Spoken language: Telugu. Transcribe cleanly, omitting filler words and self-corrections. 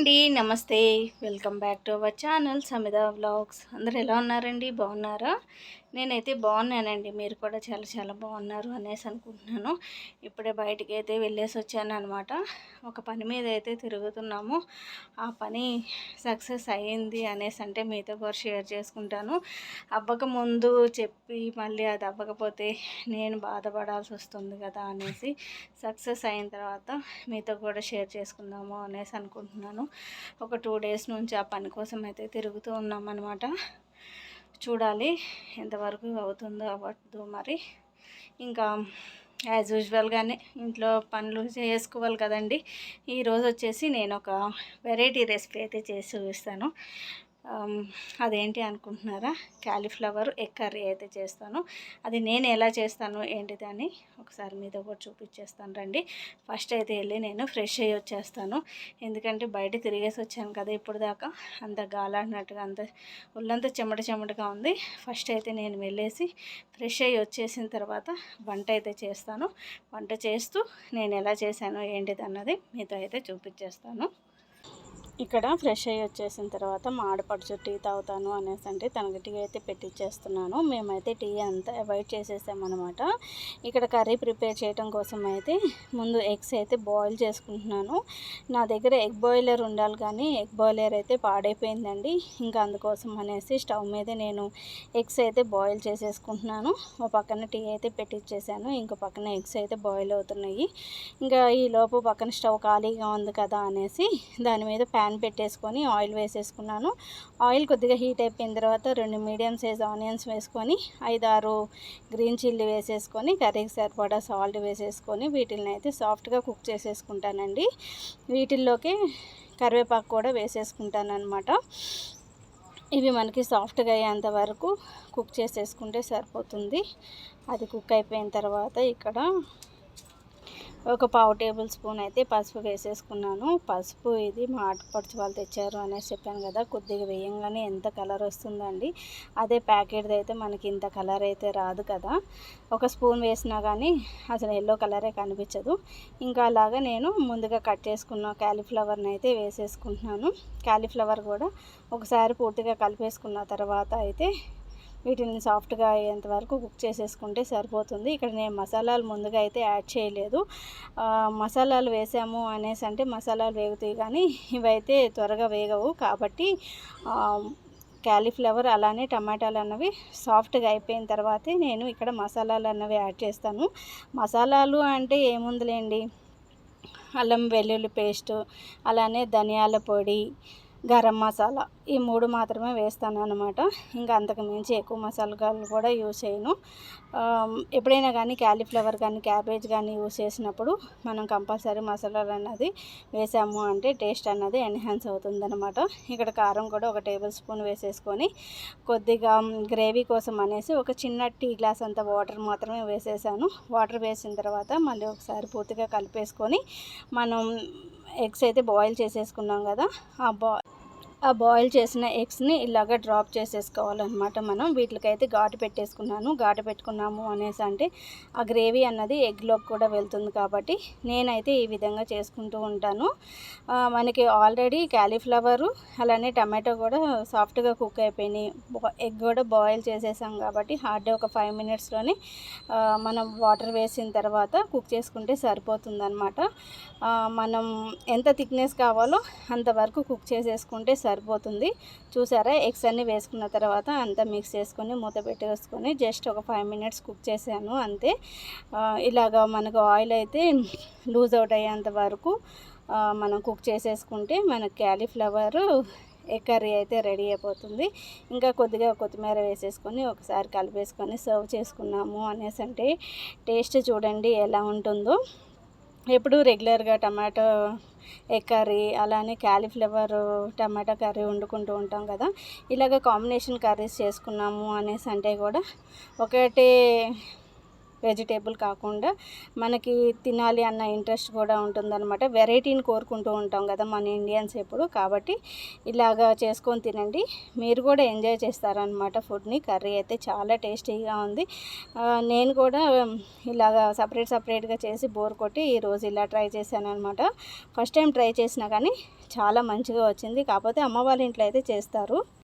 అండి. నమస్తే. Welcome back to our channel Samita vlogs. అందరూ ఎలా ఉన్నారండి? బాగున్నారా? నేనైతే బాగున్నానండి. మీరు కూడా చాలా చాలా బాగున్నారు అనేసి అనుకుంటున్నాను. ఇప్పుడే బయటికి అయితే వెళ్ళేసి వచ్చాను అనమాట. ఒక పని మీద అయితే తిరుగుతున్నాము. ఆ పని సక్సెస్ అయ్యింది అనేసి అంటే మీతో కూడా షేర్ చేసుకుంటాను. అవ్వక ముందు చెప్పి మళ్ళీ అది అవ్వకపోతే నేను బాధపడాల్సి వస్తుంది కదా అనేసి సక్సెస్ అయిన తర్వాత మీతో కూడా షేర్ చేసుకుందాము అనేసి అనుకుంటున్నాను. ఒక 2 డేస్ నుంచి ఆ పని కోసం అయితే తిరుగుతూ ఉన్నామన్నమాట. చూడాలి ఎంతవరకు అవుతుందో అవ్వద్దు మరి. ఇంకా యాజ్ యూజువల్గానే ఇంట్లో పనులు చేసుకోవాలి కదండి. ఈరోజు వచ్చేసి నేను ఒక వెరైటీ రెసిపీ అయితే చేసి చూపిస్తాను. అదేంటి అనుకుంటున్నారా? క్యాలీఫ్లవర్ ఎగ్ కర్రీ అయితే చేస్తాను. అది నేను ఎలా చేస్తాను ఏంటిది అని ఒకసారి మీతో కూడా చూపించేస్తాను రండి. ఫస్ట్ అయితే వెళ్ళి నేను ఫ్రెష్ అయ్యి వచ్చేస్తాను. ఎందుకంటే బయట తిరిగేసి వచ్చాను కదా ఇప్పుడు దాకా, అంత గాలాడినట్టుగా అంత ఒళ్ళంతా చెమటగా ఉంది. ఫస్ట్ అయితే నేను వెళ్ళేసి ఫ్రెష్ అయ్యి వచ్చేసిన తర్వాత వంట అయితే చేస్తాను. వంట చేస్తూ నేను ఎలా చేశాను ఏంటిది అన్నది మీతో అయితే చూపించేస్తాను. ఇక్కడ ఫ్రెష్ అయ్యి వచ్చేసిన తర్వాత మా ఆడపడుచు టీ తాగుతాను అనేసి అంటే తనకి టీ అయితే పెట్టించేస్తున్నాను. మేమైతే టీ అంతా అవాయిడ్ చేసేసామన్నమాట. ఇక్కడ కర్రీ ప్రిపేర్ చేయడం కోసం అయితే ముందు ఎగ్స్ అయితే బాయిల్ చేసుకుంటున్నాను. నా దగ్గర ఎగ్ బాయిలర్ ఉండాలి కానీ ఎగ్ బాయిలర్ అయితే పాడైపోయిందండి. ఇంకా అందుకోసం అనేసి స్టవ్ మీద నేను ఎగ్స్ అయితే బాయిల్ చేసేసుకుంటున్నాను. ఒక పక్కన టీ అయితే పెట్టించేసాను, ఇంకో పక్కన ఎగ్స్ అయితే బాయిల్ అవుతున్నాయి. ఇంకా ఈ లోపు పక్కన స్టవ్ ఖాళీగా ఉంది కదా అనేసి దాని మీద ప్యాన్ పెట్టేసుకొని ఆయిల్ వేసేసుకున్నాను. ఆయిల్ కొద్దిగా హీట్ అయిపోయిన తర్వాత 2 మీడియం సైజ్ ఆనియన్స్ వేసుకొని 5-6 గ్రీన్ చిల్లీ వేసేసుకొని కర్రీకి సరిపడా సాల్ట్ వేసేసుకొని వీటిని అయితే సాఫ్ట్గా కుక్ చేసేసుకుంటానండి. వీటిల్లోకి కరివేపాకు కూడా వేసేసుకుంటాను అనమాట. ఇవి మనకి సాఫ్ట్గా అయ్యేంత వరకు కుక్ చేసేసుకుంటే సరిపోతుంది. అది కుక్ అయిపోయిన తర్వాత ఇక్కడ ఒక 1/2 టేబుల్ స్పూన్ అయితే పసుపు వేసేసుకున్నాను. పసుపు ఇది మా ఆడపడుచు వాళ్ళు తెచ్చారు అనేసి చెప్పాను కదా, కొద్దిగా వేయంగానే ఎంత కలర్ వస్తుందండి. అదే ప్యాకెట్ది అయితే మనకి ఇంత కలర్ అయితే రాదు కదా. ఒక స్పూన్ వేసినా కానీ అసలు ఎల్లో కలరే కనిపించదు. ఇంకా అలాగా నేను ముందుగా కట్ చేసుకున్న క్యాలీఫ్లవర్ని అయితే వేసేసుకుంటున్నాను. క్యాలీఫ్లవర్ కూడా ఒకసారి పూర్తిగా కలిపేసుకున్న తర్వాత అయితే వీటిని సాఫ్ట్గా అయ్యేంత వరకు కుక్ చేసేసుకుంటే సరిపోతుంది. ఇక్కడ నేను మసాలాలు ముందుగా అయితే యాడ్ చేయలేదు. మసాలాలు వేసాము అనేసి అంటే మసాలాలు వేగుతాయి కానీ ఇవైతే త్వరగా వేగవు. కాబట్టి క్యాలీఫ్లవర్ అలానే టమాటాలు అన్నవి సాఫ్ట్గా అయిపోయిన తర్వాతే నేను ఇక్కడ మసాలాలు అన్నవి యాడ్ చేస్తాను. మసాలాలు అంటే ఏముందిలేండి, అల్లం వెల్లుల్లి పేస్టు, అలానే ధనియాల పొడి, గరం మసాలా, ఈ 3 మాత్రమే వేస్తాను అనమాట. ఇంకా అంతకు మించి ఎక్కువ మసాలాలు కూడా యూజ్ చేయను. ఎప్పుడైనా కానీ క్యాలీఫ్లవర్ కానీ క్యాబేజ్ కానీ యూజ్ చేసినప్పుడు మనం కంపల్సరీ మసాలాలు అన్నది వేసాము అంటే టేస్ట్ అన్నది ఎన్హాన్స్ అవుతుందన్నమాట. ఇక్కడ కారం కూడా 1 టేబుల్ స్పూన్ వేసేసుకొని కొద్దిగా గ్రేవీ కోసం అనేసి ఒక చిన్న టీ గ్లాస్ అంత వాటర్ మాత్రమే వేసేసాను. వాటర్ వేసిన తర్వాత మళ్ళీ ఒకసారి పూర్తిగా కలిపేసుకొని మనం ఎగ్స్ అయితే బాయిల్ చేసేసుకున్నాం కదా, ఆ బాయిల్ చేసిన ఎగ్స్ని ఇలాగ డ్రాప్ చేసేసుకోవాలన్నమాట. మనం వీటికైతే ఘాటు పెట్టేసుకున్నాను. ఘాటు పెట్టుకున్నాము అనేసి అంటే ఆ గ్రేవీ అన్నది ఎగ్లోకి కూడా వెళ్తుంది కాబట్టి నేనైతే ఈ విధంగా చేసుకుంటూ ఉంటాను. మనకి ఆల్రెడీ క్యాలీఫ్లవరు అలానే టమాటో కూడా సాఫ్ట్గా కుక్ అయిపోయినాయి. ఎగ్ కూడా బాయిల్ చేసేసాం కాబట్టి హార్డ్గా ఒక 5 మినిట్స్లోనే మనం వాటర్ వేసిన తర్వాత కుక్ చేసుకుంటే సరిపోతుందన్నమాట. మనం ఎంత థిక్నెస్ కావాలో అంతవరకు కుక్ చేసేసుకుంటే సరిపోతుంది. చూసారా, ఎగ్స్ అన్నీ వేసుకున్న తర్వాత అంతా మిక్స్ చేసుకొని మూత పెట్టేసుకొని జస్ట్ ఒక 5 మినిట్స్ కుక్ చేశాను అంతే. ఇలాగా మనకు ఆయిల్ అయితే లూజ్ అవుట్ అయ్యేంత వరకు మనం కుక్ చేసేసుకుంటే మన క్యాలీఫ్లవరు ఎగ్ కర్రీ అయితే రెడీ అయిపోతుంది. ఇంకా కొద్దిగా కొత్తిమీర వేసేసుకొని ఒకసారి కలిపేసుకొని సర్వ్ చేసుకున్నాము అనేసి అంటే టేస్ట్ చూడండి ఎలా ఉంటుందో. ఎప్పుడు రెగ్యులర్గా టమాటో ఎగ్ కర్రీ అలానే క్యాలీఫ్లవర్ టమాటా కర్రీ వండుకుంటూ ఉంటాం కదా, ఇలాగ కాంబినేషన్ కర్రీస్ చేసుకున్నాము అనేసి అంటే కూడా ఒకటే వెజిటేబుల్ కాకుండా మనకి తినాలి అన్న ఇంట్రెస్ట్ కూడా ఉంటుందన్నమాట. వెరైటీని కోరుకుంటూ ఉంటాం కదా మన ఇండియన్స్ ఎప్పుడు. కాబట్టి ఇలాగా చేసుకొని తినండి, మీరు కూడా ఎంజాయ్ చేస్తారనమాట ఫుడ్ని. కర్రీ అయితే చాలా టేస్టీగా ఉంది. నేను కూడా ఇలాగా సపరేట్గా చేసి బోర్ కొట్టి ఈరోజు ఇలా ట్రై చేశాను అనమాట. ఫస్ట్ టైం ట్రై చేసినా కానీ చాలా మంచిగా వచ్చింది. కాకపోతే అమ్మ వాళ్ళ ఇంట్లో అయితే చేస్తారు.